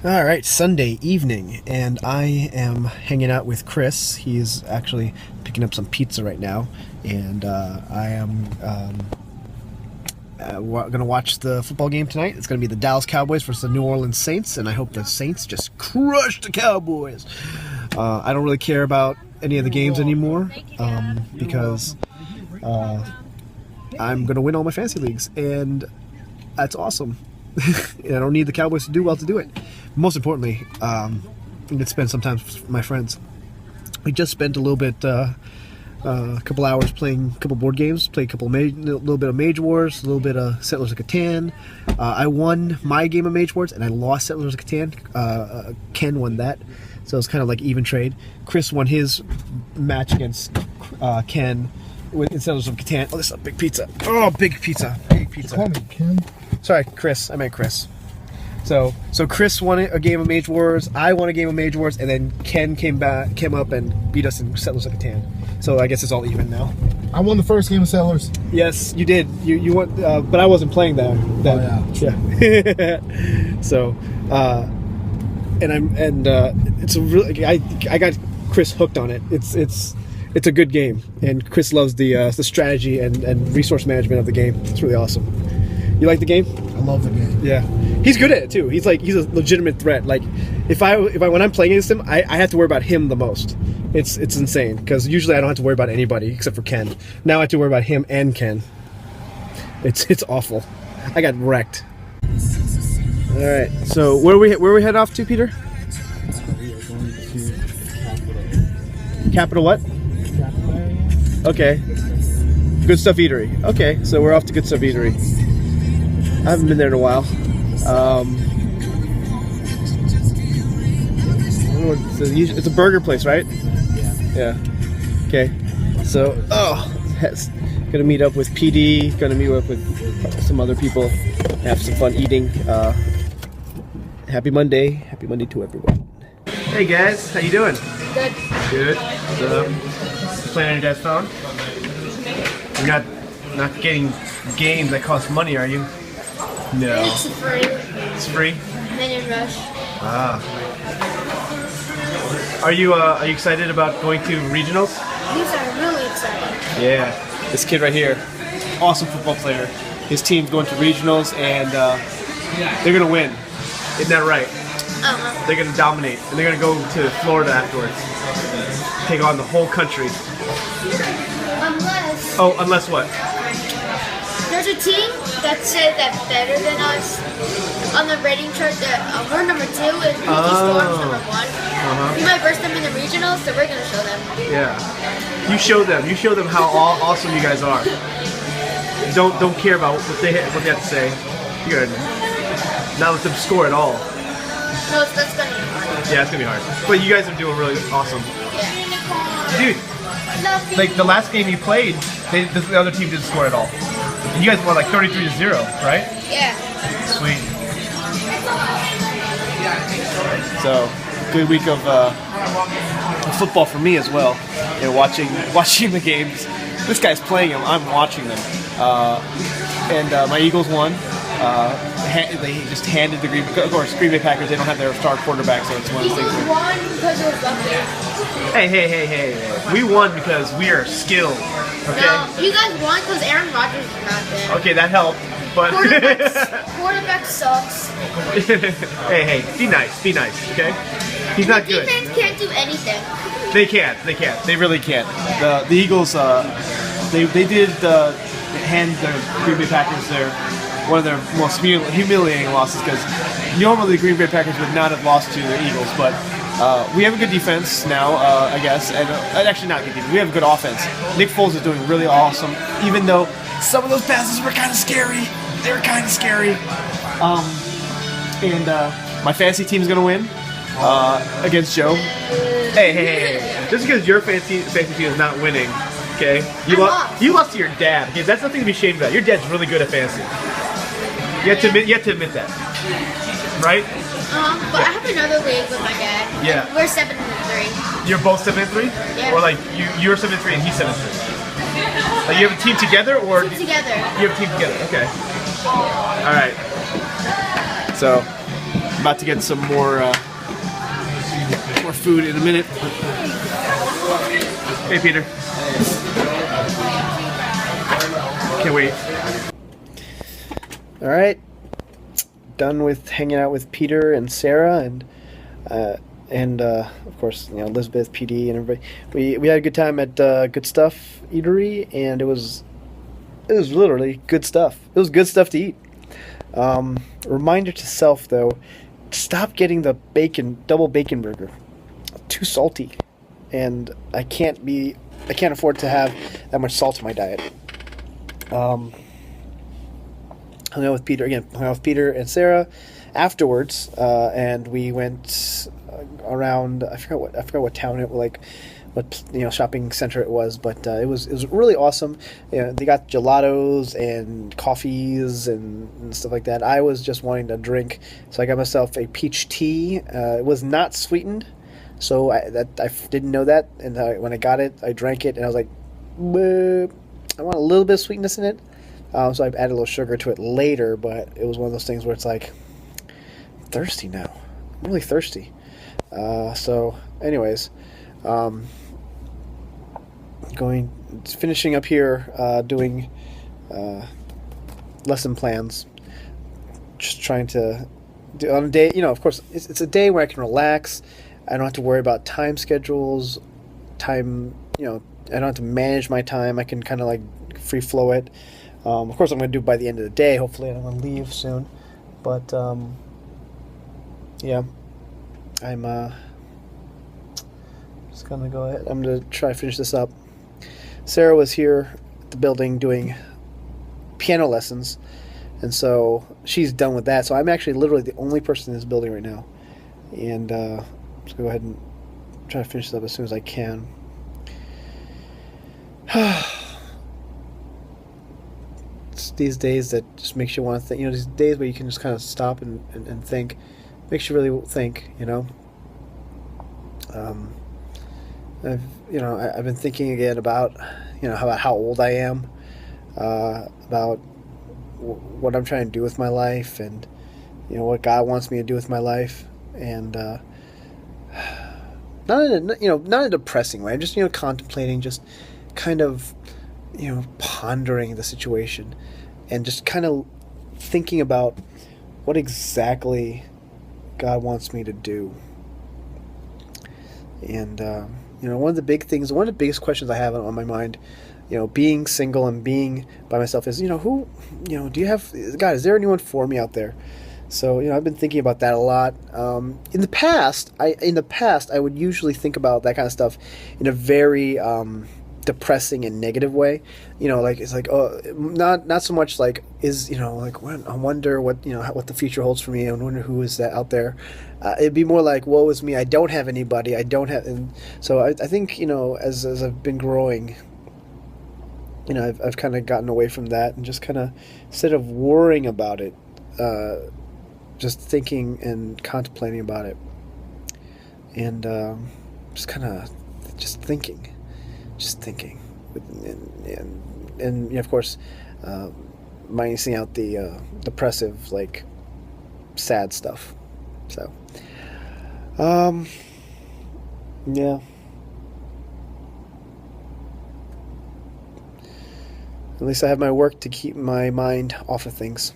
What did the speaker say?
All right, Sunday evening, and I am hanging out with Chris. He's actually picking up some pizza right now, and I am going to watch the football game tonight. It's going to be the Dallas Cowboys versus the New Orleans Saints, and I hope the Saints just crush the Cowboys. I don't really care about any of the games anymore because I'm going to win all my fantasy leagues, and that's awesome. I don't need the Cowboys to do well to do it. Most importantly, I get to spend some time with my friends. We just spent a little bit, a couple hours playing a couple board games, played a little bit of Mage Wars, a little bit of Settlers of Catan. I won my game of Mage Wars, and I lost Settlers of Catan. Ken won that, so it was kind of like even trade. Chris won his match against Ken in Settlers of Catan. Oh, this is a big pizza. Oh, big pizza. Big pizza. Call me Ken. Sorry, Chris. I meant Chris. So Chris won a game of Mage Wars. I won a game of Mage Wars, and then Ken came up and beat us in Settlers of Catan. So I guess it's all even now. I won the first game of Settlers. Yes, you did. You won, but I wasn't playing that. Yeah. So, it's a really I got Chris hooked on it. It's a good game, and Chris loves the strategy and resource management of the game. It's really awesome. You like the game? I love the game. Yeah, he's good at it too. He's a legitimate threat. Like when I'm playing against him, I have to worry about him the most. It's insane because usually I don't have to worry about anybody except for Ken. Now I have to worry about him and Ken. It's awful. I got wrecked. All right, so where we head off to, Peter? We are going to Capital. Capital what? Capital. Okay. Good Stuff Eatery. Okay, so we're off to Good Stuff Eatery. I haven't been there in a while. It's a burger place, right? Yeah. Okay. So, gonna meet up with PD. Gonna meet up with some other people. Have some fun eating. Happy Monday. Happy Monday to everyone. Hey guys, how you doing? Good. Good. What's up? Playing on your dad's phone? You're not getting games that cost money, are you? No. It's free. It's free? Minion Rush. Ah. Are you excited about going to regionals? These are really exciting. Yeah. This kid right here, awesome football player. His team's going to regionals and they're gonna win. Isn't that right? Uh-huh. They're gonna dominate and they're gonna go to Florida afterwards. Take on the whole country. Unless what? There's a team that said that's better than us on the rating chart. That we're number 2 and PT Storm's number 1. We might verse them in the regionals, so we're gonna show them. Yeah. You show them. You show them how awesome you guys are. Don't care about what they have to say. You're gonna not let them score at all. No, that's gonna be hard. Yeah, it's gonna be hard. But you guys are doing really awesome. Yeah. Dude, like the last game you played, the other team didn't score at all. You guys won like 33-0, right? Yeah. Sweet. So, good week of football for me as well. And watching the games. This guy's playing them. I'm watching them. My Eagles won. They just handed the Green Bay Packers. They don't have their star quarterback, so it's one of those things. Eagles won because it was lucky. Hey. We won because we are skilled. Okay? No, you guys won because Aaron Rodgers is not there. Okay, that helped. But Quarterback sucks. hey, be nice, okay? He's not good. Defense can't do anything. They can't. They really can't. The Eagles, they did hand the Green Bay Packers one of their most humiliating losses because normally the Green Bay Packers would not have lost to the Eagles, but we have a good defense now, I guess, and actually not good defense. We have a good offense. Nick Foles is doing really awesome, even though some of those passes were kind of scary. They were kind of scary. My fantasy team's gonna win against Joe. Hey. Just because your fantasy team is not winning, okay? You lost to your dad. Okay, that's nothing to be ashamed about. Your dad's really good at fantasy. You have to admit that, right? But I have another league with my dad. Yeah. We're 7-3. You're both 7-3? Yeah. Or like you're 7-3 and he's 7-3. Like you have a team together, or Together. you have a team together? Okay. All right. So about to get some more food in a minute. Hey, Peter. Can't wait. All right, done with hanging out with Peter and Sarah and of course, you know, Elizabeth, PD, and everybody. We had a good time at Good Stuff Eatery, and it was literally good stuff. It was good stuff to eat. Reminder to self though, stop getting the double bacon burger. Too salty, and I can't afford to have that much salt in my diet. Hung out with Peter and Sarah afterwards, and we went around. I forgot what town it was, like what shopping center it was, but it was really awesome. You know, they got gelatos and coffees and stuff like that. I was just wanting to drink, so I got myself a peach tea. It was not sweetened, so I didn't know that, and when I got it, I drank it, and I was like, I want a little bit of sweetness in it. So I added a little sugar to it later, but it was one of those things where it's like, I'm thirsty now. I'm really thirsty. So, anyways, finishing up here, doing lesson plans. Just trying to do on a day. Of course, it's a day where I can relax. I don't have to worry about time schedules. I don't have to manage my time. I can kind of like free flow it. Of course, I'm going to do it by the end of the day. Hopefully, I'm going to leave soon. But, yeah. I'm just going to go ahead. I'm going to try to finish this up. Sarah was here at the building doing piano lessons. And so she's done with that. So I'm actually literally the only person in this building right now. And I'm just going to go ahead and try to finish this up as soon as I can. It's these days that just makes you want to think. These days where you can just kind of stop and think, makes you really think. I've been thinking again about how old I am, about what I'm trying to do with my life, and what God wants me to do with my life, and not in a depressing way. I'm just contemplating, just kind of pondering the situation, and just kind of thinking about what exactly God wants me to do. And one of the biggest questions I have on my mind, being single and being by myself is, do you have, God, is there anyone for me out there? So, I've been thinking about that a lot. In the past, I would usually think about that kind of stuff in a very depressing and negative way. It's like, oh, not so much like I wonder what the future holds for me. I wonder who is that out there. It'd be more like, woe is me, I don't have anybody. And so I think as I've been growing, I've kind of gotten away from that, and just kind of, instead of worrying about it, just thinking and contemplating about it, and just kind of thinking, and of course, minusing out the depressive, like, sad stuff. So, yeah. At least I have my work to keep my mind off of things.